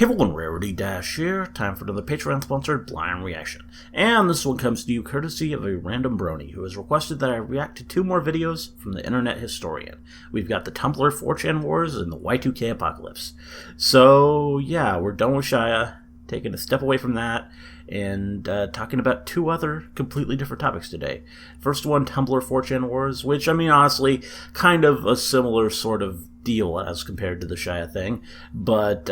Hey everyone, Rarity Dash here. Time for another Patreon-sponsored blind reaction. And this one comes to you courtesy of a random brony who has requested that I react to two more videos from the internet historian. We've got the Tumblr-4chan wars and the Y2K apocalypse. So yeah, we're done with Shia, taking a step away from that, and talking about two other completely different topics today. First one, Tumblr-4chan wars, which, I mean, honestly, kind of a similar sort of deal as compared to the Shia thing, but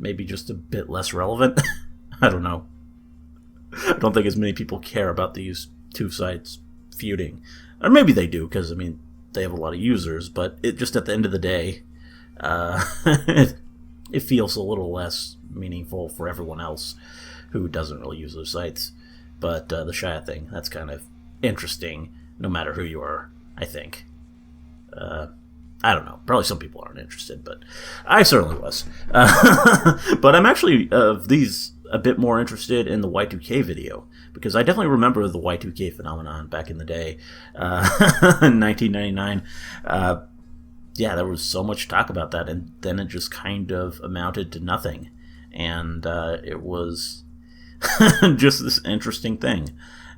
maybe just a bit less relevant. I don't know. I don't think as many people care about these two sites feuding. Or maybe they do, because, I mean, they have a lot of users, but it just at the end of the day, it feels a little less meaningful for everyone else who doesn't really use those sites. But the Shia thing, that's kind of interesting, no matter who you are, I think. I don't know. Probably some people aren't interested, but I certainly was. But I'm actually, of these, a bit more interested in the Y2K video, because I definitely remember the Y2K phenomenon back in the day, in 1999. Yeah, there was so much talk about that, and then it just kind of amounted to nothing. And it was just this interesting thing.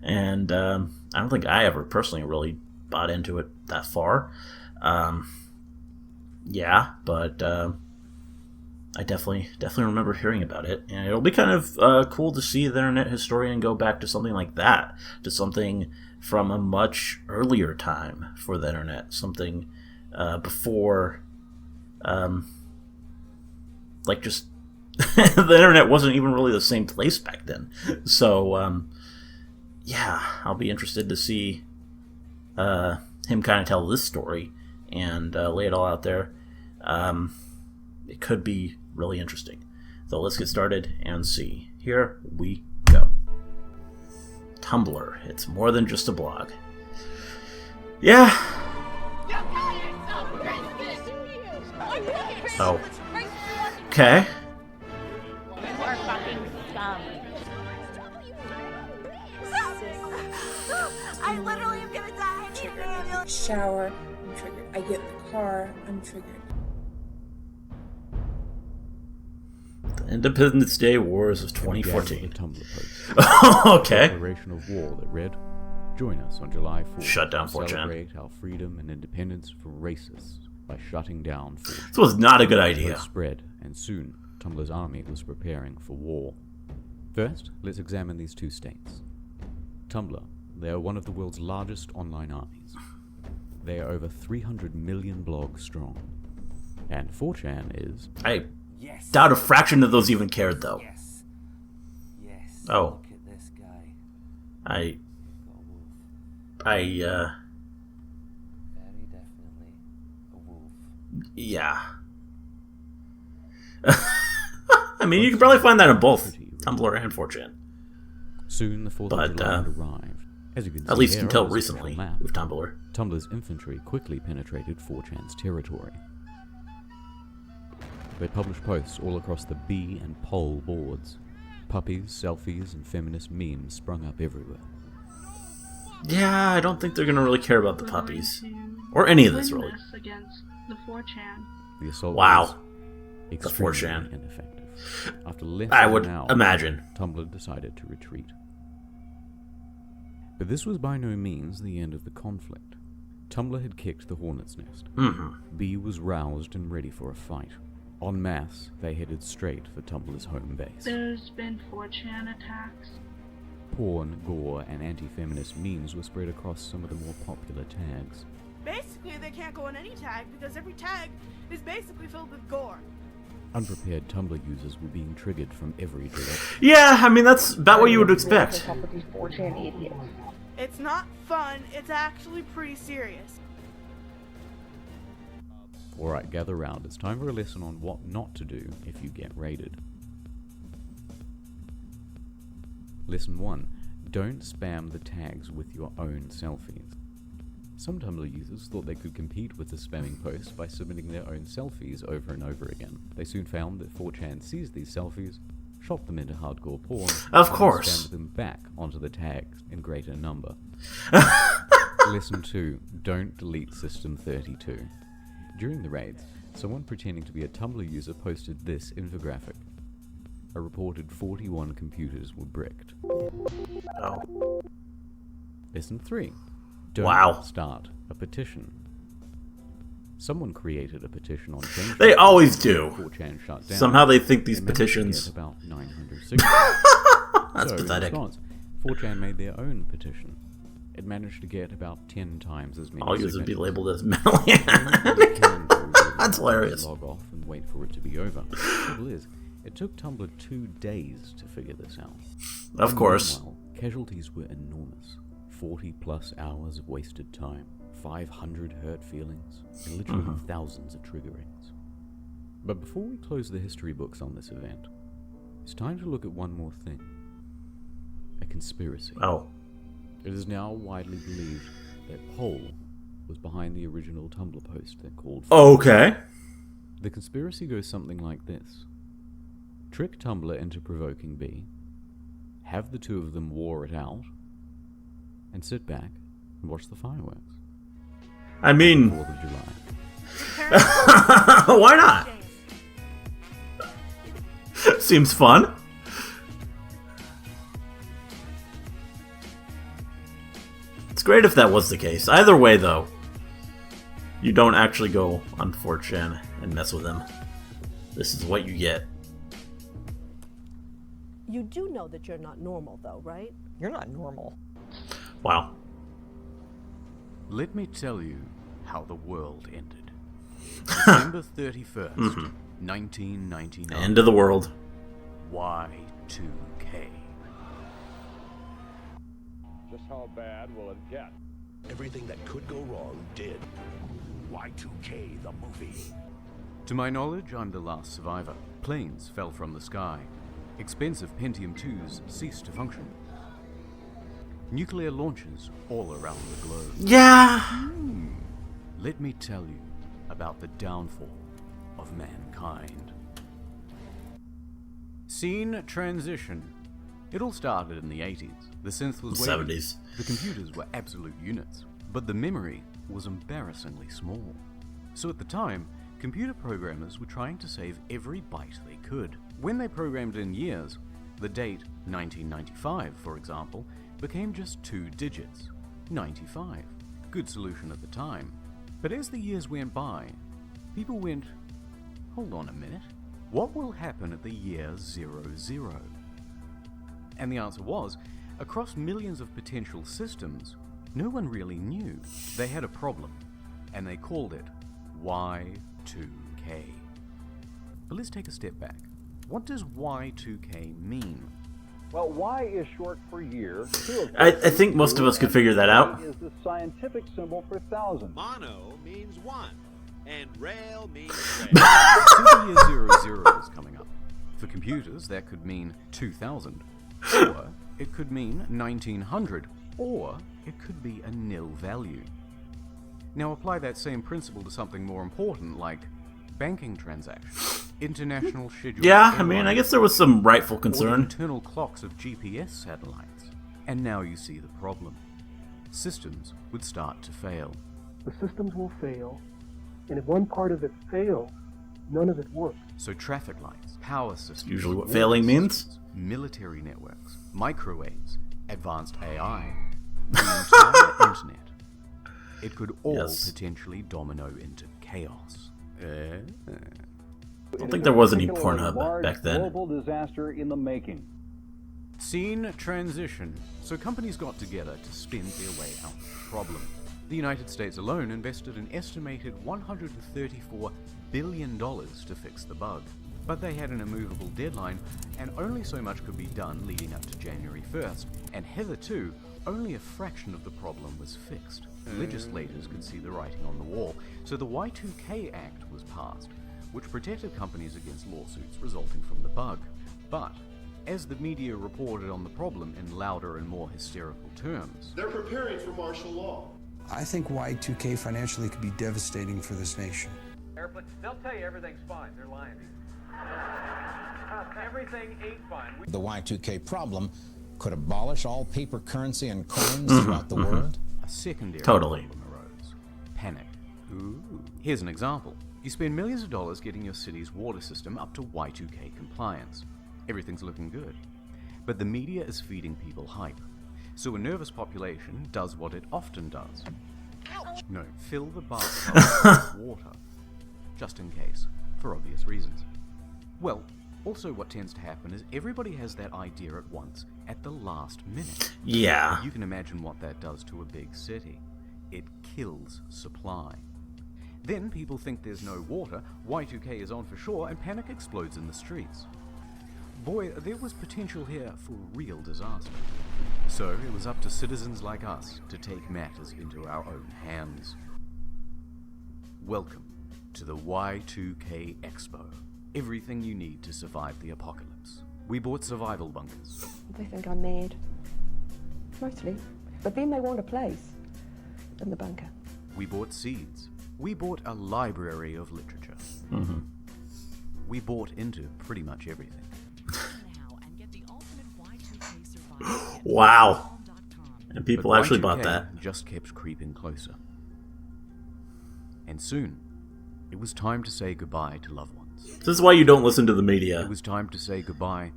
And I don't think I ever personally really bought into it that far. Yeah, but I definitely remember hearing about it, and it'll be kind of cool to see the internet historian go back to something like that, to something from a much earlier time for the internet, something before, like, just the internet wasn't even really the same place back then. So yeah, I'll be interested to see him kind of tell this story and lay it all out there. It could be really interesting. So let's get started and see. Here we go. Tumblr. It's more than just a blog. Yeah. Oh. Okay. I literally am gonna die. Triggered. Shower, I'm triggered. I get in the car, I'm triggered. The Independence Day Wars of 2014. Tumblr post. Okay. Declaration of war that read, "Join us on July 4th. Shut down to 4chan. Celebrate our freedom and independence from racists by shutting down 4chan." This was not a good The idea. post spread, and soon Tumblr's army was preparing for war. First, let's examine these two states. Tumblr. They are one of the world's largest online armies. They are over 300 million blogs strong. And 4chan is... I doubt a fraction of those even cared, though. Yes. Oh. Look at this guy. Got a wolf. Very definitely a wolf. Yeah. I mean, you can probably find that in both Tumblr and 4chan. Soon the 4th of July arrived. As you can see At least here until on this recently, map, with Tumblr. Tumblr's infantry quickly penetrated 4chan's territory. They published posts all across the B and poll boards. Puppies, selfies, and feminist memes sprung up everywhere. Yeah, I don't think they're gonna really care about the puppies. Or any of this, really. Against the 4chan. The assault Wow. was extremely 4chan. ineffective. After less I than would an hour, imagine. Tumblr decided to retreat. But this was by no means the end of the conflict. Tumblr had kicked the hornet's nest. B was roused and ready for a fight. En masse, they headed straight for Tumblr's home base. There's been 4chan attacks. Porn, gore, and anti-feminist memes were spread across some of the more popular tags. Basically, they can't go on any tag because every tag is basically filled with gore. Unprepared Tumblr users were being triggered from every direction. Yeah, I mean, that's about what you would expect. It's not fun, it's actually pretty serious. Alright, gather round. It's time for a lesson on what not to do if you get raided. Lesson 1. Don't spam the tags with your own selfies. Some Tumblr users thought they could compete with the spamming posts by submitting their own selfies over and over again. They soon found that 4chan seized these selfies, shot them into hardcore porn, Of and course. spammed them back onto the tags in greater number. Lesson 2. Don't delete System 32. During the raids, Someone pretending to be a Tumblr user posted this infographic. A reported 41 computers were bricked. Oh. Lesson 3. Don't Wow. start a petition. Someone created a petition on Change. They always do. 4chan shut down. Somehow they think these They managed to petitions... get about 900 signatures. That's So, pathetic. In response, 4chan made their own petition. It managed to get about 10 times as many All users would be signatures. labeled as mentally That's hilarious. Log off and wait for it to be over. The trouble is, it took Tumblr 2 days to figure this out. Of course. Meanwhile, casualties were enormous. 40 plus hours of wasted time, 500 hurt feelings, and literally thousands of triggerings. But before we close the history books on this event, it's time to look at one more thing. A conspiracy. Oh. It is now widely believed that Pol was behind the original Tumblr post that called for... Okay. The conspiracy goes something like this. Trick Tumblr into provoking B, have the two of them war it out, and sit back and watch the fireworks. I mean... 4th of July. Why not? Seems fun. It's great if that was the case. Either way, though, you don't actually go on 4chan and mess with them. This is what you get. You do know that you're not normal, though, right? You're not normal. Wow. Let me tell you how the world ended. December 31st, 1999. End of the world. Y2K. Just how bad will it get? Everything that could go wrong did. Y2K, the movie. To my knowledge, I'm the last survivor. Planes fell from the sky. Expensive Pentium 2s ceased to function. Nuclear launches all around the globe. Yeah. Let me tell you about the downfall of mankind. Scene transition. It all started in the 80s. The synth was wavy. 70s. The computers were absolute units, but the memory was embarrassingly small. So at the time, computer programmers were trying to save every byte they could. When they programmed in years, the date 1995, for example, became just 2 digits. 95. Good solution at the time. But as the years went by, people went, hold on a minute, what will happen at the year 00? And the answer was, across millions of potential systems, no one really knew. They had a problem, and they called it Y2K. But let's take a step back. What does Y2K mean? Well, Y is short for year. I think most of us could figure that out. Is the scientific symbol for thousand. Mono means one, and rail means rail. So the year 00 is coming up. For computers, that could mean 2000, or it could mean 1900, or it could be a nil value. Now apply that same principle to something more important, like banking transactions, international scheduled Yeah, I mean, I airlines, guess there was some rightful or the concern. internal clocks of GPS satellites. And now you see the problem. Systems would start to fail. The systems will fail, and if one part of it fails, none of it works. So traffic lights, power systems, Usually what water failing means. systems, military networks, microwaves, advanced AI, the entire internet. It could all Yes. potentially domino into chaos. I don't think there was any Pornhub large back then. Global disaster in the making. Scene transition. So companies got together to spin their way out of the problem. The United States alone invested an estimated $134 billion to fix the bug. But they had an immovable deadline, and only so much could be done leading up to January 1st, and hitherto, only a fraction of the problem was fixed. Legislators could see the writing on the wall, so the Y2K Act was passed, which protected companies against lawsuits resulting from the bug. But, as the media reported on the problem in louder and more hysterical terms, They're preparing for martial law. I think Y2K financially could be devastating for this nation. Airplane, they'll tell you everything's fine. They're lying to you. Everything ain't fine. The Y2K problem could abolish all paper currency and coins throughout the world. a secondary Totally. problem arose. Panic. Ooh. Here's an example. You spend millions of dollars getting your city's water system up to Y2K compliance. Everything's looking good. But the media is feeding people hype. So a nervous population does what it often does. No, fill the bathtub with water. Just in case. For obvious reasons. Well, also what tends to happen is everybody has that idea at once at the last minute. Yeah. You can imagine what that does to a big city. It kills supply. Then people think there's no water, Y2K is on for sure, and panic explodes in the streets. Boy, there was potential here for real disaster. So it was up to citizens like us to take matters into our own hands. Welcome to the Y2K Expo. Everything you need to survive the apocalypse. We bought survival bunkers. They think I'm mad. Mostly. But then they want a place. In the bunker. We bought seeds. We bought a library of literature. Mm-hmm. We bought into pretty much everything. Wow. And people But actually Y2K bought that. just kept creeping closer. And soon, it was time to say goodbye to loved ones. This is why you don't listen to the media. It was time to say goodbye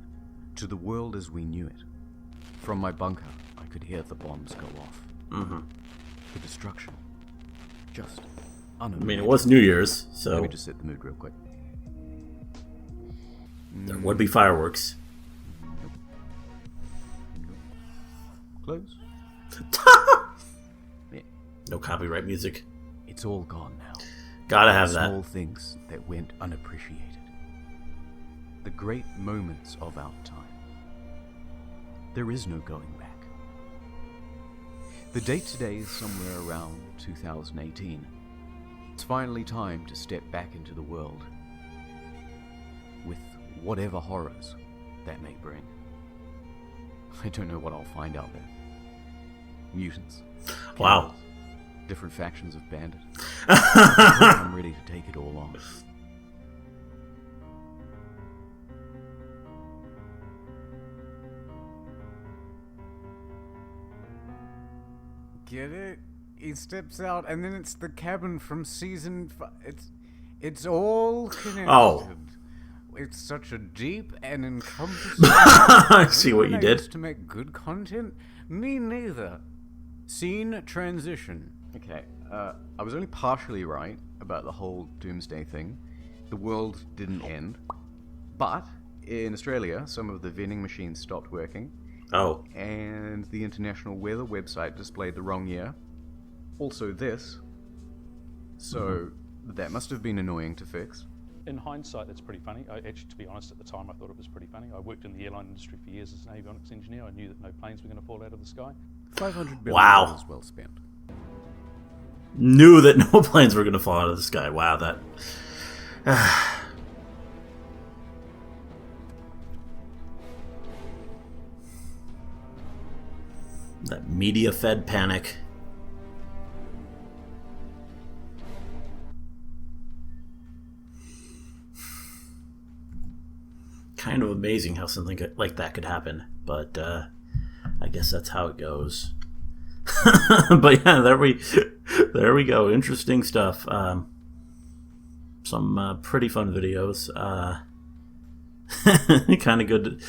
to the world as we knew it. From my bunker, I could hear the bombs go off. Mm-hmm. The destruction. Just I unimaginable. mean, it was New Year's, so Let me just set the mood real quick. there would be fireworks. Close. Yeah. No copyright music. It's all gone now. Gotta have Small that. things that went unappreciated. The great moments of our time. There is no going back. The date today is somewhere around 2018. It's finally time to step back into the world. With whatever horrors that may bring. I don't know what I'll find out there. Mutants. Wow. Cannibals, different factions of bandit. I'm ready to take it all on. Get it? He steps out, and then it's the cabin from season 5. It's all connected. Oh. It's such a deep and encompassing. I see what you did. To make good content? Me neither. Scene transition. Okay, I was only partially right about the whole doomsday thing. The world didn't end. But, in Australia, some of the vending machines stopped working. Oh. And the International Weather website displayed the wrong year. Also this. So, that must have been annoying to fix. In hindsight, that's pretty funny. Actually, to be honest, at the time I thought it was pretty funny. I worked in the airline industry for years as an avionics engineer. I knew that no planes were going to fall out of the sky. $500 billion Wow. well spent. Knew that no planes were going to fall out of the sky. Wow, that... that media-fed panic. Kind of amazing how something like that could happen, but I guess that's how it goes. But yeah, there we go. Interesting stuff. Some pretty fun videos. Kind of good.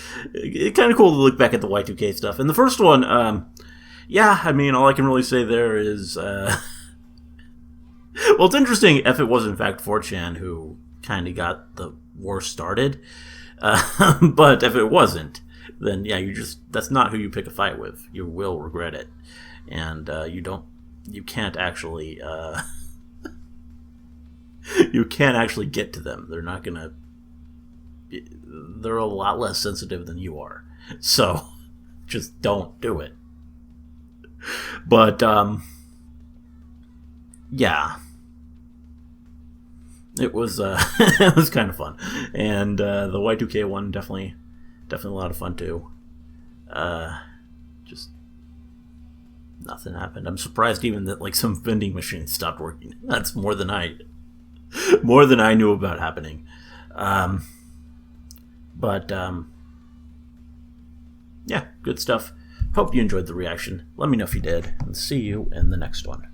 Kind of cool to look back at the Y2K stuff. And the first one, yeah, I mean, all I can really say there is, well, it's interesting if it was in fact 4chan who kind of got the war started. But if it wasn't, then yeah, that's not who you pick a fight with. You will regret it. And you can't actually get to them. They're not gonna, they're a lot less sensitive than you are. So just don't do it. But, yeah. It was it was kind of fun, and the Y2K one definitely a lot of fun too. Just nothing happened. I'm surprised even that like some vending machines stopped working. That's more than I knew about happening. But yeah, good stuff. Hope you enjoyed the reaction. Let me know if you did, and see you in the next one.